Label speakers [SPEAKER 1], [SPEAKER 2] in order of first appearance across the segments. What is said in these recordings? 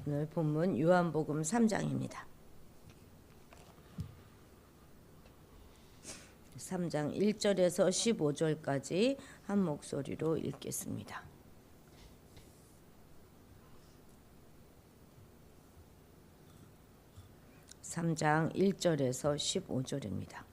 [SPEAKER 1] 오늘 본문 요한복음 3장입니다. 3장 1절에서 15절까지 한 목소리로 읽겠습니다. (3장 1절에서 15절입니다)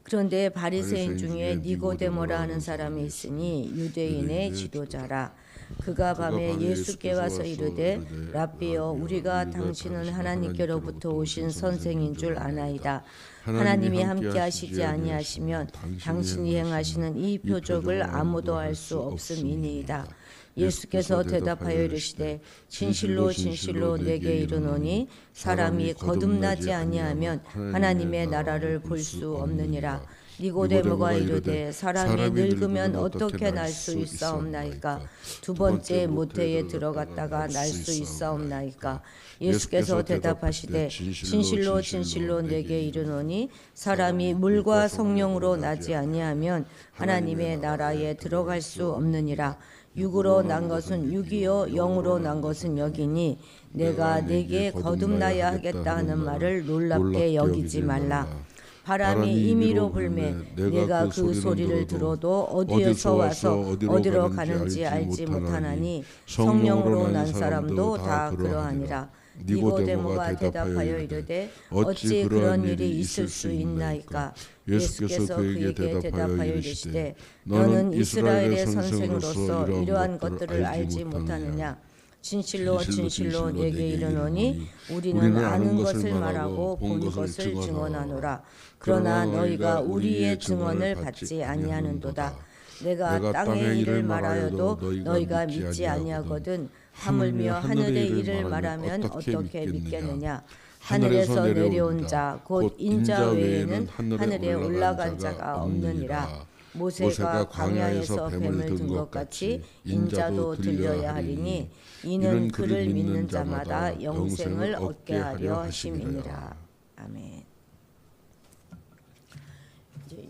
[SPEAKER 1] 그런데 바리새인 중에 니고데모라 하는 사람이 있으니 유대인의 지도자라. 그가 밤에 예수께 와서 이르되 랍비여, 우리가 당신은 하나님께로부터 오신 선생인 줄 아나이다. 하나님이 함께 하시지 아니하시면 당신이 행하시는 이 표적을 아무도 알 수 없음이니이다. 예수께서 대답하여 이르시되 진실로 진실로 내게 이르노니 사람이 거듭나지 아니하면 하나님의 나라를 볼 수 없느니라. 니고데모가 이르되 사람이 늙으면 어떻게 날 수 있사옵나이까? 두 번째 모태에 들어갔다가 날 수 있사옵나이까? 예수께서 대답하시되 진실로 진실로 내게 이르노니 사람이 물과 성령으로 나지 아니하면 하나님의 나라에 들어갈 수 없느니라. 육으로 난 것은 육이요 영으로 난 것은 영이니 내가 네게 거듭나야 하겠다 하는 말을 놀랍게 여기지 말라. 바람이 임의로 불매 내가 그 소리를 들어도 어디에서 와서 어디로 가는지 알지 못하나니 성령으로 난 사람도 다 그러하니라. 니고데모가 대답하여 이르되 어찌 그런 일이 있을 수 있나이까? 예수께서 그에게 대답하여 이르시되 너는 이스라엘의 선생으로서 이러한 것들을 알지 못하느냐? 진실로 진실로 내게 이르노니 우리는 아는 것을 말하고 본 것을 증언하노라. 그러나 너희가 우리의 증언을 받지 아니하는도다. 내가 땅의 일을 말하여도 너희가 믿지 아니하거든 하물며 하늘의 일을 말하면 어떻게 믿겠느냐? 하늘에서 내려온 자 곧 인자 외에는 하늘에 올라간 자가 없느니라. 모세가 광야에서 뱀을 든 것 같이 인자도 들려야 하리니 이는 그를 믿는 자마다 영생을 얻게 하려 하심이니라. 아멘.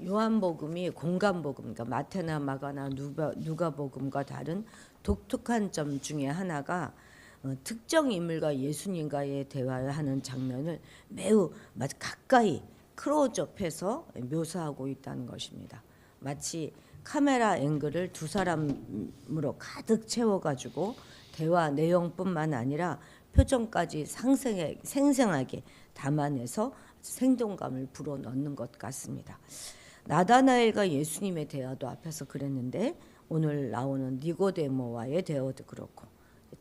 [SPEAKER 1] 요한복음이 공간복음, 그러니까 마태나 마가나 누가복음과 다른 독특한 점 중에 하나가 특정 인물과 예수님과의 대화를 하는 장면을 매우 가까이 클로즈업해서 묘사하고 있다는 것입니다. 마치 카메라 앵글을 두 사람으로 가득 채워가지고 대화 내용뿐만 아니라 표정까지 생생하게 담아내서 생동감을 불어넣는 것 같습니다. 나다나엘과 예수님의 대화도 앞에서 그랬는데 오늘 나오는 니고데모와의 대화도 그렇고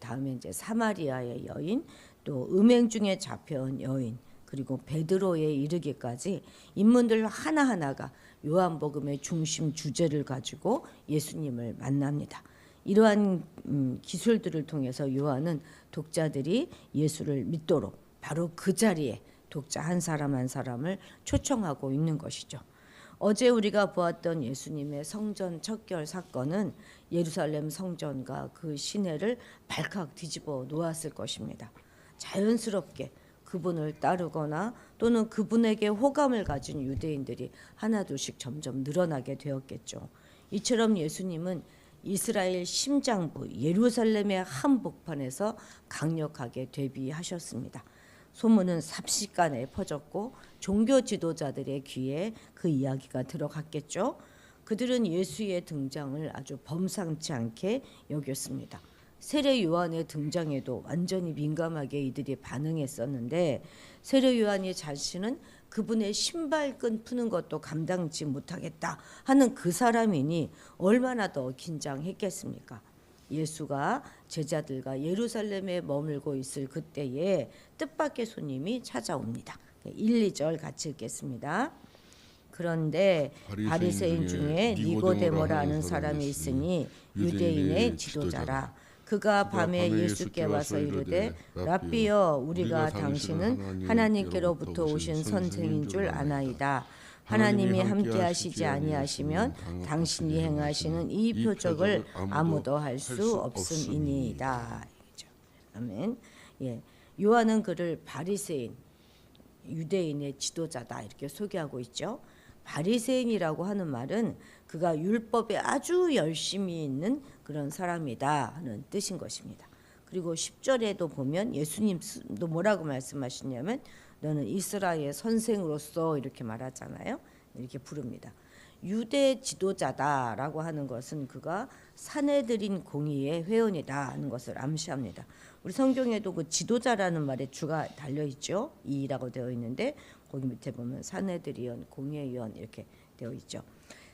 [SPEAKER 1] 다음에 이제 사마리아의 여인, 또 음행 중에 잡혀온 여인, 그리고 베드로에 이르기까지 인물들 하나하나가 요한복음의 중심 주제를 가지고 예수님을 만납니다. 이러한 기술들을 통해서 요한은 독자들이 예수를 믿도록 바로 그 자리에 독자 한 사람 한 사람을 초청하고 있는 것이죠. 어제 우리가 보았던 예수님의 성전 척결 사건은 예루살렘 성전과 그 시내를 발칵 뒤집어 놓았을 것입니다. 자연스럽게 그분을 따르거나 또는 그분에게 호감을 가진 유대인들이 하나둘씩 점점 늘어나게 되었겠죠. 이처럼 예수님은 이스라엘 심장부 예루살렘의 한복판에서 강력하게 데뷔하셨습니다. 소문은 삽시간에 퍼졌고 종교 지도자들의 귀에 그 이야기가 들어갔겠죠. 그들은 예수의 등장을 아주 범상치 않게 여겼습니다. 세례 요한의 등장에도 완전히 민감하게 이들이 반응했었는데 세례 요한이 자신은 그분의 신발끈 푸는 것도 감당치 못하겠다 하는 그 사람이니 얼마나 더 긴장했겠습니까? 예수가 제자들과 예루살렘에 머물고 있을 그때에 뜻밖의 손님이 찾아옵니다. 1, 2절 같이 읽겠습니다. 그런데 바리새인 중에 니고데모라 하는 사람이 있으니 유대인의 지도자라. 그가 밤에 예수께 와서 이르되 랍비여, 우리가 당신은 하나님께로부터 오신 선생인 줄 아나이다. 하나님이 함께 하시지 아니하시면 당신이 행하시는 이 표적을 아무도 할 수 없음이니이다. 아멘. 예, 요한은 그를 바리새인, 유대인의 지도자다 이렇게 소개하고 있죠. 바리새인이라고 하는 말은 그가 율법에 아주 열심히 있는 그런 사람이다 하는 뜻인 것입니다. 그리고 10절에도 보면 예수님도 뭐라고 말씀하시냐면 너는 이스라엘의 선생으로서 이렇게 말하잖아요. 이렇게 부릅니다. 유대 지도자다라고 하는 것은 그가 사내들인 공의의 회원이다 하는 것을 암시합니다. 우리 성경에도 그 지도자라는 말에 주가 달려 있죠. 이라고 되어 있는데 거기 밑에 보면 사내들이연 공의위원 이렇게 되어 있죠.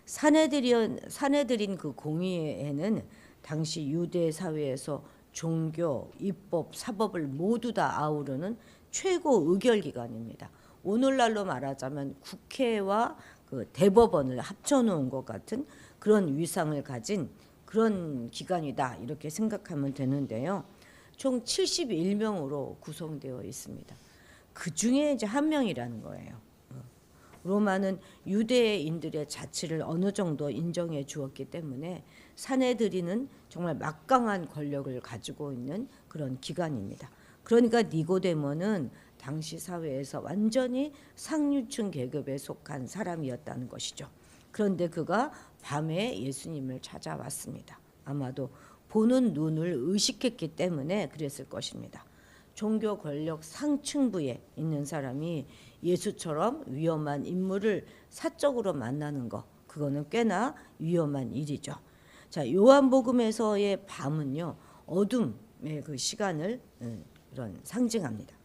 [SPEAKER 1] 사내들인 그 공의회는 당시 유대 사회에서 종교, 입법, 사법을 모두 다 아우르는 최고 의결 기관입니다. 오늘날로 말하자면 국회와 그 대법원을 합쳐놓은 것 같은 그런 위상을 가진 그런 기관이다 이렇게 생각하면 되는데요. 총 71명으로 구성되어 있습니다. 그 중에 이제 한 명이라는 거예요. 로마는 유대인들의 자치를 어느 정도 인정해 주었기 때문에 사내들이는 정말 막강한 권력을 가지고 있는 그런 기관입니다. 그러니까 니고데모는 당시 사회에서 완전히 상류층 계급에 속한 사람이었다는 것이죠. 그런데 그가 밤에 예수님을 찾아왔습니다. 아마도 보는 눈을 의식했기 때문에 그랬을 것입니다. 종교 권력 상층부에 있는 사람이 예수처럼 위험한 인물을 사적으로 만나는 거, 그거는 꽤나 위험한 일이죠. 자, 요한복음에서의 밤은요, 어둠의 그 시간을 이런 상징합니다.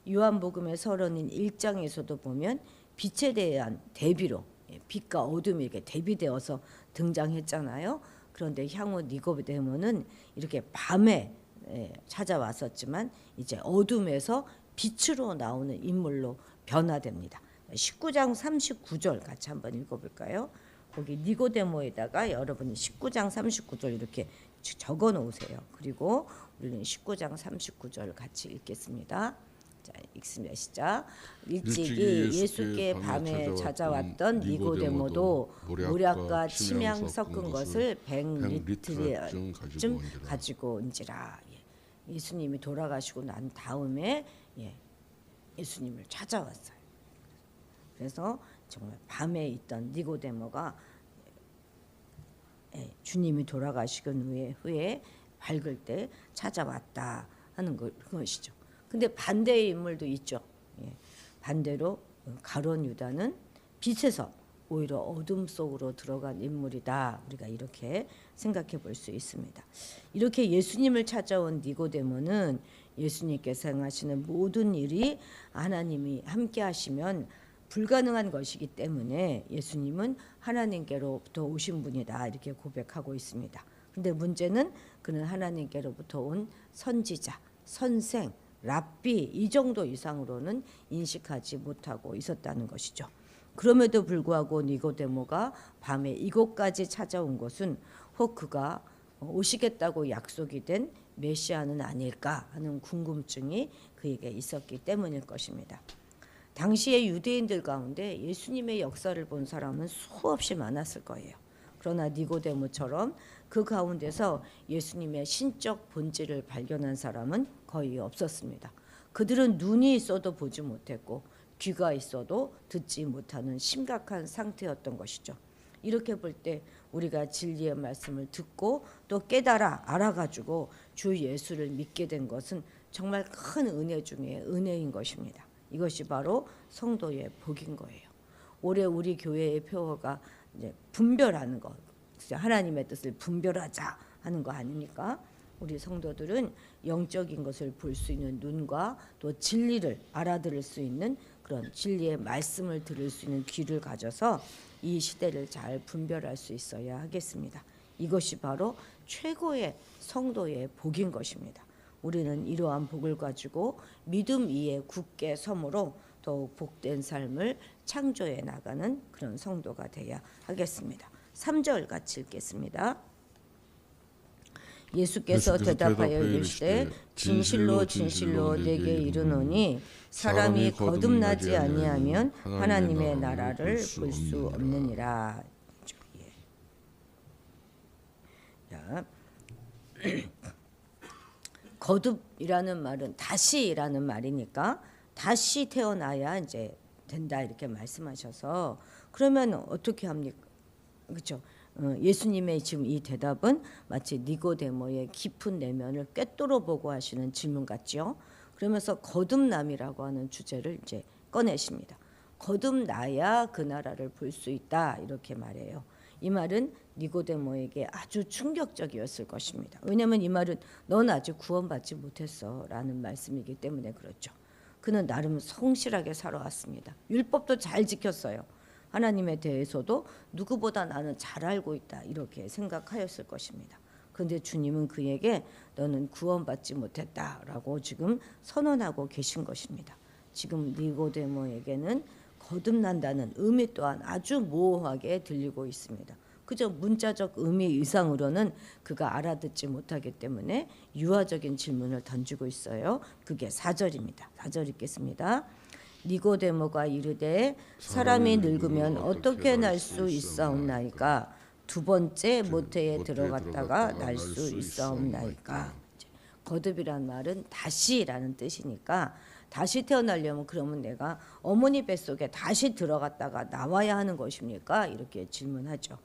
[SPEAKER 1] 요한복음의 서론인 1장에서도 보면 빛에 대한 대비로 빛과 어둠이 이렇게 대비되어서 등장했잖아요. 그런데 향후 니고데모는 이렇게 밤에 찾아왔었지만 이제 어둠에서 빛으로 나오는 인물로 변화됩니다. 19장 39절 같이 한번 읽어볼까요? 거기 니고데모에다가 여러분이 19장 39절 이렇게 적어 놓으세요. 그리고 우리는 19장 39절 같이 읽겠습니다. 자, 읽습니다. 시작. 일찍이 예수께 밤에 찾아왔던 니고데모도 모략과 침향 섞은 것을 100리터쯤 가지고 온지라. 예수님이 돌아가시고 난 다음에 예수님을 찾아왔어요. 그래서 정말 밤에 있던 니고데모가 주님이 돌아가시고 후에 밝을 때 찾아왔다 하는 것이죠. 근데 반대의 인물도 있죠. 반대로 가룟 유다는 빛에서 오히려 어둠 속으로 들어간 인물이다. 우리가 이렇게 생각해 볼 수 있습니다. 이렇게 예수님을 찾아온 니고데모는 예수님께서 행하시는 모든 일이 하나님이 함께 하시면 불가능한 것이기 때문에 예수님은 하나님께로부터 오신 분이다 이렇게 고백하고 있습니다. 그런데 문제는 그는 하나님께로부터 온 선지자, 선생, 랍비 이 정도 이상으로는 인식하지 못하고 있었다는 것이죠. 그럼에도 불구하고 니고데모가 밤에 이곳까지 찾아온 것은 혹 그가 오시겠다고 약속이 된 메시아는 아닐까 하는 궁금증이 그에게 있었기 때문일 것입니다. 당시의 유대인들 가운데 예수님의 역사를 본 사람은 수없이 많았을 거예요. 그러나 니고데모처럼 그 가운데서 예수님의 신적 본질을 발견한 사람은 거의 없었습니다. 그들은 눈이 있어도 보지 못했고 귀가 있어도 듣지 못하는 심각한 상태였던 것이죠. 이렇게 볼 때 우리가 진리의 말씀을 듣고 또 깨달아 알아가지고 주 예수를 믿게 된 것은 정말 큰 은혜 중에 은혜인 것입니다. 이것이 바로 성도의 복인 거예요. 올해 우리 교회의 표어가 이제 분별하는 것, 하나님의 뜻을 분별하자 하는 거 아닙니까? 우리 성도들은 영적인 것을 볼 수 있는 눈과 또 진리를 알아들을 수 있는 그런 진리의 말씀을 들을 수 있는 귀를 가져서 이 시대를 잘 분별할 수 있어야 하겠습니다. 이것이 바로 최고의 성도의 복인 것입니다. 우리는 이러한 복을 가지고 믿음 위에 굳게 섬으로 더욱 복된 삶을 창조해 나가는 그런 성도가 되어야 하겠습니다. 3절 같이 읽겠습니다. 예수께서 대답하여 이르시되 진실로 진실로 내게 이르노니 사람이 거듭나지 아니하면 하나님의 나라를 볼 수 없느니라. 자, 거듭이라는 말은 다시라는 말이니까 다시 태어나야 이제 된다 이렇게 말씀하셔서 그러면 어떻게 합니까? 그렇죠? 예수님의 지금 이 대답은 마치 니고데모의 깊은 내면을 꿰뚫어 보고 하시는 질문 같죠. 그러면서 거듭남이라고 하는 주제를 이제 꺼내십니다. 거듭나야 그 나라를 볼 수 있다 이렇게 말해요. 이 말은 니고데모에게 아주 충격적이었을 것입니다. 왜냐하면 이 말은 넌 아직 구원받지 못했어 라는 말씀이기 때문에 그렇죠. 그는 나름 성실하게 살아왔습니다. 율법도 잘 지켰어요. 하나님에 대해서도 누구보다 나는 잘 알고 있다 이렇게 생각하였을 것입니다. 그런데 주님은 그에게 너는 구원받지 못했다라고 지금 선언하고 계신 것입니다. 지금 니고데모에게는 거듭난다는 의미 또한 아주 모호하게 들리고 있습니다. 그저 문자적 의미 이상으로는 그가 알아듣지 못하기 때문에 유화적인 질문을 던지고 있어요. 그게 4절입니다. 4절 읽겠습니다. 니고데모가 이르되 사람이 늙으면 어떻게 날 수 있사옵나이까? 두 번째 모태에 들어갔다가 날 수 있사옵나이까? 거듭이란 말은 다시라는 뜻이니까 다시 태어나려면 그러면 내가 어머니 뱃속에 다시 들어갔다가 나와야 하는 것입니까? 이렇게 질문하죠.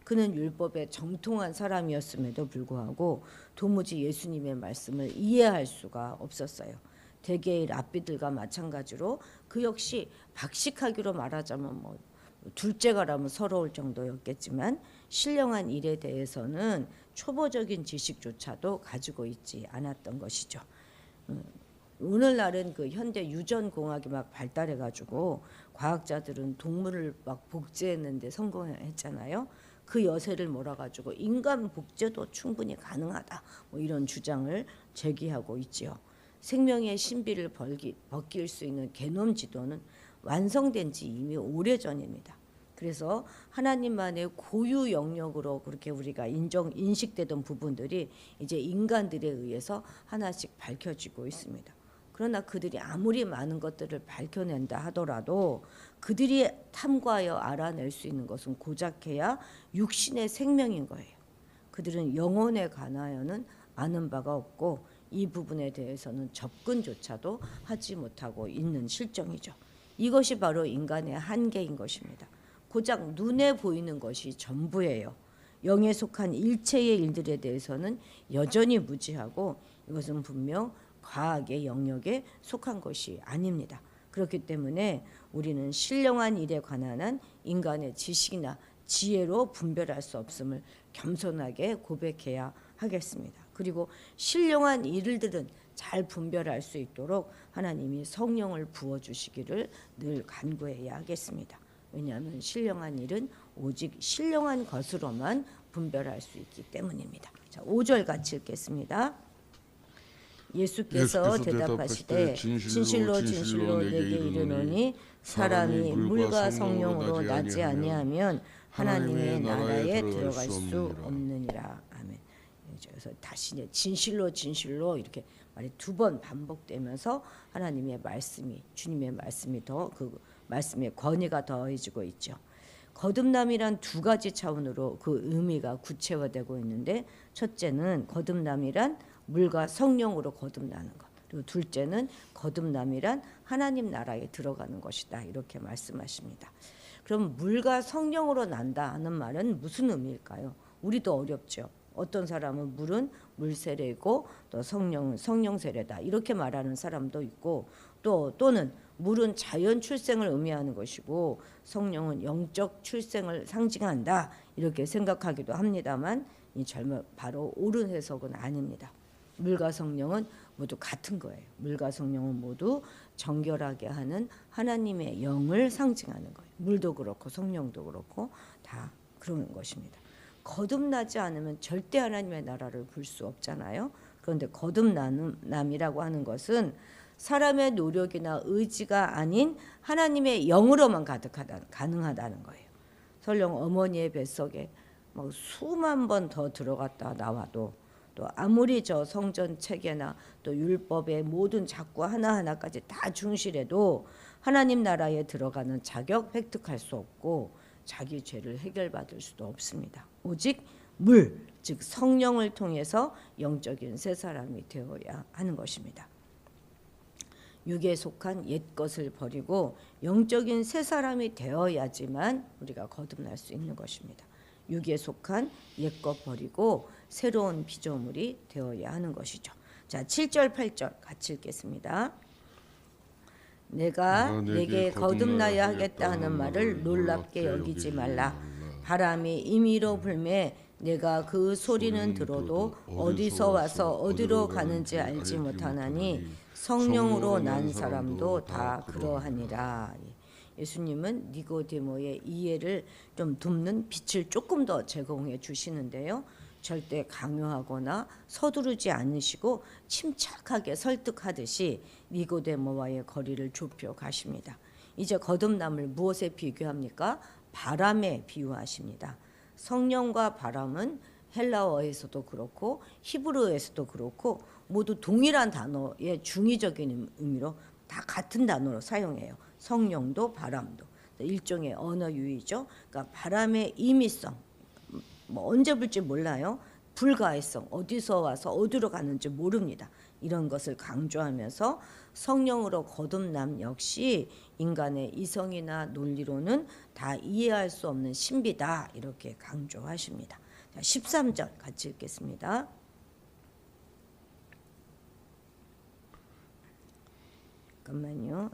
[SPEAKER 1] 그는 율법에 정통한 사람이었음에도 불구하고 도무지 예수님의 말씀을 이해할 수가 없었어요. 대개의 랍비들과 마찬가지로 그 역시 박식하기로 말하자면 뭐 둘째가라면 서러울 정도였겠지만 신령한 일에 대해서는 초보적인 지식조차도 가지고 있지 않았던 것이죠. 오늘날은 그 현대 유전 공학이 막 발달해 가지고 과학자들은 동물을 막 복제했는데 성공했잖아요. 그 여세를 몰아가지고 인간 복제도 충분히 가능하다. 뭐 이런 주장을 제기하고 있지요. 생명의 신비를 벗길 수 있는 게놈 지도는 완성된 지 이미 오래전입니다. 그래서 하나님만의 고유 영역으로 그렇게 우리가 인식되던 부분들이 이제 인간들에 의해서 하나씩 밝혀지고 있습니다. 그러나 그들이 아무리 많은 것들을 밝혀낸다 하더라도 그들이 탐구하여 알아낼 수 있는 것은 고작해야 육신의 생명인 거예요. 그들은 영혼에 관하여는 아는 바가 없고 이 부분에 대해서는 접근조차도 하지 못하고 있는 실정이죠. 이것이 바로 인간의 한계인 것입니다. 고작 눈에 보이는 것이 전부예요. 영에 속한 일체의 일들에 대해서는 여전히 무지하고 이것은 분명 과학의 영역에 속한 것이 아닙니다. 그렇기 때문에 우리는 신령한 일에 관한 한 인간의 지식이나 지혜로 분별할 수 없음을 겸손하게 고백해야 하겠습니다. 그리고 신령한 일들은 잘 분별할 수 있도록 하나님이 성령을 부어주시기를 늘 간구해야 하겠습니다. 왜냐하면 신령한 일은 오직 신령한 것으로만 분별할 수 있기 때문입니다. 자, 5절 같이 읽겠습니다. 예수께서 대답하시되 진실로 진실로 내게 이르노니 사람이 물과 성령으로 나지 아니하면 하나님의 나라에 들어갈 수 없느니라. 아멘. 그래서 다시 진실로 진실로 이렇게 말이 두 번 반복되면서 하나님의 말씀이 주님의 말씀이 더 그 말씀의 권위가 더해지고 있죠. 거듭남이란 두 가지 차원으로 그 의미가 구체화되고 있는데 첫째는 거듭남이란 물과 성령으로 거듭나는 것. 그리고 둘째는 거듭남이란 하나님 나라에 들어가는 것이다. 이렇게 말씀하십니다. 그럼 물과 성령으로 난다 하는 말은 무슨 의미일까요? 우리도 어렵죠. 어떤 사람은 물은 물 세례고 또 성령은 성령 세례다. 이렇게 말하는 사람도 있고 또는 물은 자연 출생을 의미하는 것이고 성령은 영적 출생을 상징한다. 이렇게 생각하기도 합니다만 이 바로 옳은 해석은 아닙니다. 물과 성령은 모두 같은 거예요. 물과 성령은 모두 정결하게 하는 하나님의 영을 상징하는 거예요. 물도 그렇고 성령도 그렇고 다 그런 것입니다. 거듭나지 않으면 절대 하나님의 나라를 볼 수 없잖아요. 그런데 거듭남이라고 하는 것은 사람의 노력이나 의지가 아닌 하나님의 영으로만 가능하다는 거예요. 설령 어머니의 뱃속에 뭐 수만 번 더 들어갔다 나와도 또 아무리 저 성전 체계나 또 율법의 모든 작구 하나하나까지 다 충실해도 하나님 나라에 들어가는 자격 획득할 수 없고 자기 죄를 해결받을 수도 없습니다. 오직 물, 즉 성령을 통해서 영적인 새 사람이 되어야 하는 것입니다. 육에 속한 옛 것을 버리고 영적인 새 사람이 되어야지만 우리가 거듭날 수 있는 것입니다. 육에 속한 옛 것 버리고 새로운 피조물이 되어야 하는 것이죠. 자, 7절 8절 같이 읽겠습니다. 내가 내게 거듭나야 하겠다 하는 말을 놀랍게 여기지 말라. 바람이 임의로 불매 내가 그 소리는 들어도 어디서 와서 어디로 가는지 알지 못하나니 성령으로 난 사람도 다 그러하니라. 예수님은 니고데모의 이해를 좀 돕는 빛을 조금 더 제공해 주시는데요. 절대 강요하거나 서두르지 않으시고 침착하게 설득하듯이 니고데모와의 거리를 좁혀 가십니다. 이제 거듭남을 무엇에 비교합니까? 바람에 비유하십니다. 성령과 바람은 헬라어에서도 그렇고 히브리어에서도 그렇고 모두 동일한 단어의 중의적인 의미로 다 같은 단어로 사용해요. 성령도 바람도 일종의 언어 유희죠. 그러니까 바람의 임의성, 뭐 언제 불지 몰라요. 불가해성, 어디서 와서 어디로 가는지 모릅니다. 이런 것을 강조하면서 성령으로 거듭남 역시 인간의 이성이나 논리로는 다 이해할 수 없는 신비다, 이렇게 강조하십니다. 자, 13절 같이 읽겠습니다. 잠깐만요.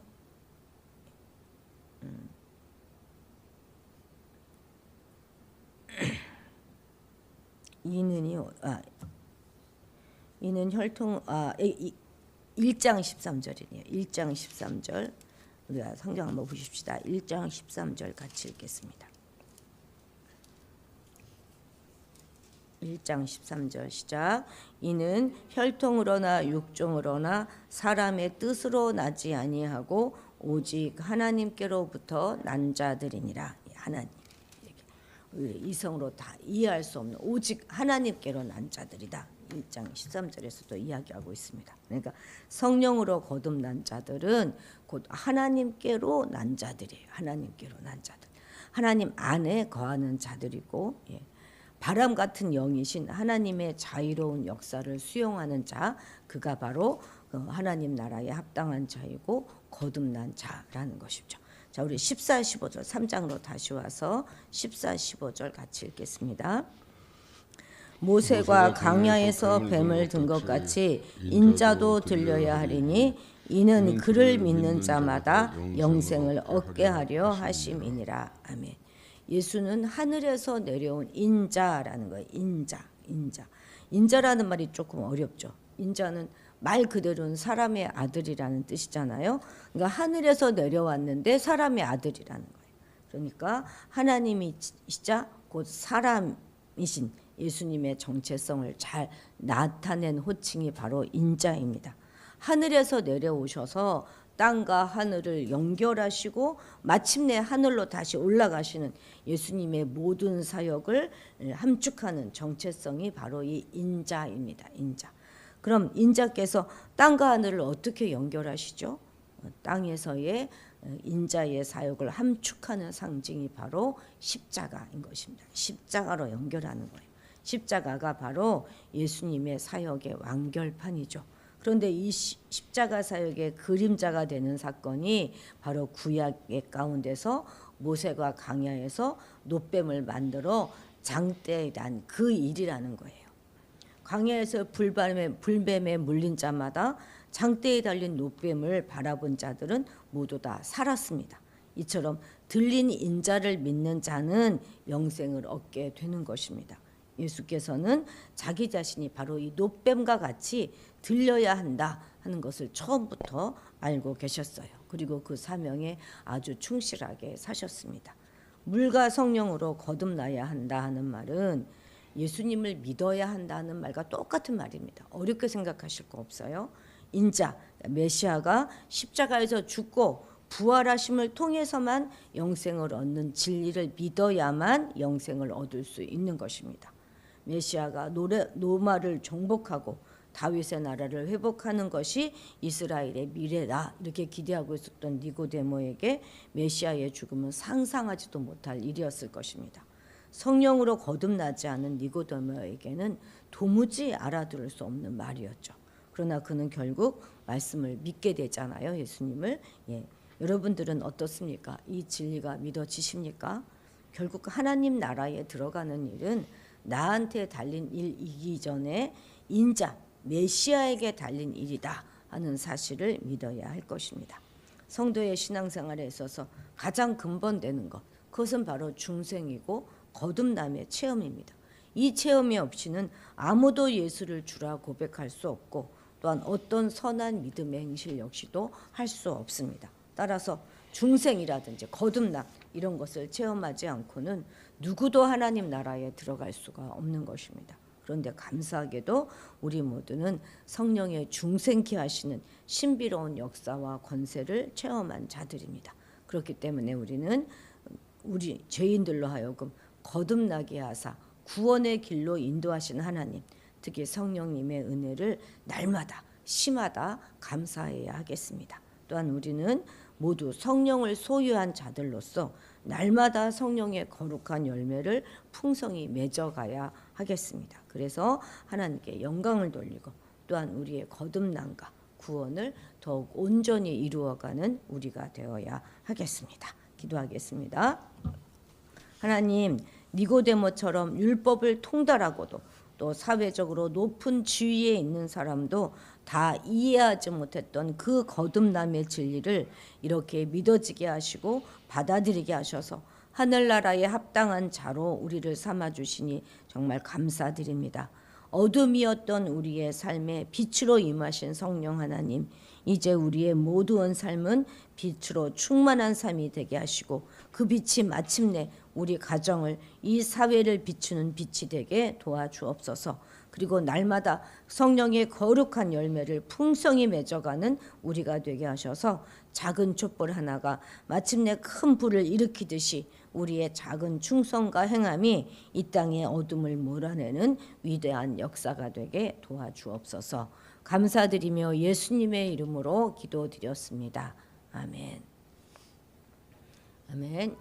[SPEAKER 1] 이는 혈통 1장 13절이네요. 1장 13절 우리가 성경 한번 보십시다. 1장 13절 같이 읽겠습니다. 1장 13절 시작. 이는 혈통으로나 육종으로나 사람의 뜻으로 나지 아니하고 오직 하나님께로부터 난 자들이니라. 하나님 이성으로 다 이해할 수 없는 오직 하나님께로 난 자들이다. 1장 13절에서도 이야기하고 있습니다. 그러니까 성령으로 거듭난 자들은 곧 하나님께로 난 자들이에요. 하나님께로 난 자들. 하나님 안에 거하는 자들이고, 바람 같은 영이신 하나님의 자유로운 역사를 수용하는 자, 그가 바로 하나님 나라에 합당한 자이고 거듭난 자라는 것이죠. 자, 우리 14, 15절 3장으로 다시 와서 14, 15절 같이 읽겠습니다. 모세가 강야에서 뱀을 든 것 같이 인자도 들려야 하리니 이는 그를 믿는 자마다 영생을 얻게 하려 하심이니라. 아멘. 예수는 하늘에서 내려온 인자라는 거예요. 인자라는 말이 조금 어렵죠. 인자는 말 그대로는 사람의 아들이라는 뜻이잖아요. 그러니까 하늘에서 내려왔는데 사람의 아들이라는 거예요. 그러니까 하나님이시자 곧 사람이신 예수님의 정체성을 잘 나타낸 호칭이 바로 인자입니다. 하늘에서 내려오셔서 땅과 하늘을 연결하시고 마침내 하늘로 다시 올라가시는 예수님의 모든 사역을 함축하는 정체성이 바로 이 인자입니다. 인자. 그럼 인자께서 땅과 하늘을 어떻게 연결하시죠? 땅에서의 인자의 사역을 함축하는 상징이 바로 십자가인 것입니다. 십자가로 연결하는 거예요. 십자가가 바로 예수님의 사역의 완결판이죠. 그런데 이 십자가 사역의 그림자가 되는 사건이 바로 구약의 가운데서 모세가 광야에서 놋뱀을 만들어 장대에 난 그 일이라는 거예요. 광야에서 불뱀에 물린 자마다 장대에 달린 놋뱀을 바라본 자들은 모두 다 살았습니다. 이처럼 들린 인자를 믿는 자는 영생을 얻게 되는 것입니다. 예수께서는 자기 자신이 바로 이 놋뱀과 같이 들려야 한다 하는 것을 처음부터 알고 계셨어요. 그리고 그 사명에 아주 충실하게 사셨습니다. 물과 성령으로 거듭나야 한다 하는 말은 예수님을 믿어야 한다는 말과 똑같은 말입니다. 어렵게 생각하실 거 없어요. 인자, 메시아가 십자가에서 죽고 부활하심을 통해서만 영생을 얻는 진리를 믿어야만 영생을 얻을 수 있는 것입니다. 메시아가 로마를 정복하고 다윗의 나라를 회복하는 것이 이스라엘의 미래다, 이렇게 기대하고 있었던 니고데모에게 메시아의 죽음은 상상하지도 못할 일이었을 것입니다. 성령으로 거듭나지 않은 니고데모에게는 도무지 알아들을 수 없는 말이었죠. 그러나 그는 결국 말씀을 믿게 되잖아요. 예수님을. 여러분들은 어떻습니까? 이 진리가 믿어지십니까? 결국 하나님 나라에 들어가는 일은 나한테 달린 일이기 전에 인자 메시아에게 달린 일이다 하는 사실을 믿어야 할 것입니다. 성도의 신앙생활에 있어서 가장 근본되는 것, 그것은 바로 중생이고 거듭남의 체험입니다. 이 체험이 없이는 아무도 예수를 주라 고백할 수 없고 또한 어떤 선한 믿음의 행실 역시도 할 수 없습니다. 따라서 중생이라든지 거듭남 이런 것을 체험하지 않고는 누구도 하나님 나라에 들어갈 수가 없는 것입니다. 그런데 감사하게도 우리 모두는 성령의 중생케 하시는 신비로운 역사와 권세를 체험한 자들입니다. 그렇기 때문에 우리는 우리 죄인들로 하여금 거듭나게 하사 구원의 길로 인도하신 하나님, 특히 성령님의 은혜를 날마다 심하다 감사해야 하겠습니다. 또한 우리는 모두 성령을 소유한 자들로서 날마다 성령의 거룩한 열매를 풍성히 맺어가야 하겠습니다. 그래서 하나님께 영광을 돌리고 또한 우리의 거듭남과 구원을 더욱 온전히 이루어가는 우리가 되어야 하겠습니다. 기도하겠습니다. 하나님, 니고데모처럼 율법을 통달하고도 또 사회적으로 높은 지위에 있는 사람도 다 이해하지 못했던 그 거듭남의 진리를 이렇게 믿어지게 하시고 받아들이게 하셔서 하늘나라에 합당한 자로 우리를 삼아주시니 정말 감사드립니다. 어둠이었던 우리의 삶에 빛으로 임하신 성령 하나님, 이제 우리의 모든 삶은 빛으로 충만한 삶이 되게 하시고 그 빛이 마침내 우리 가정을, 이 사회를 비추는 빛이 되게 도와주옵소서. 그리고 날마다 성령의 거룩한 열매를 풍성히 맺어가는 우리가 되게 하셔서 작은 촛불 하나가 마침내 큰 불을 일으키듯이 우리의 작은 충성과 행함이 이 땅의 어둠을 몰아내는 위대한 역사가 되게 도와주옵소서. 감사드리며 예수님의 이름으로 기도드렸습니다. 아멘. 아멘.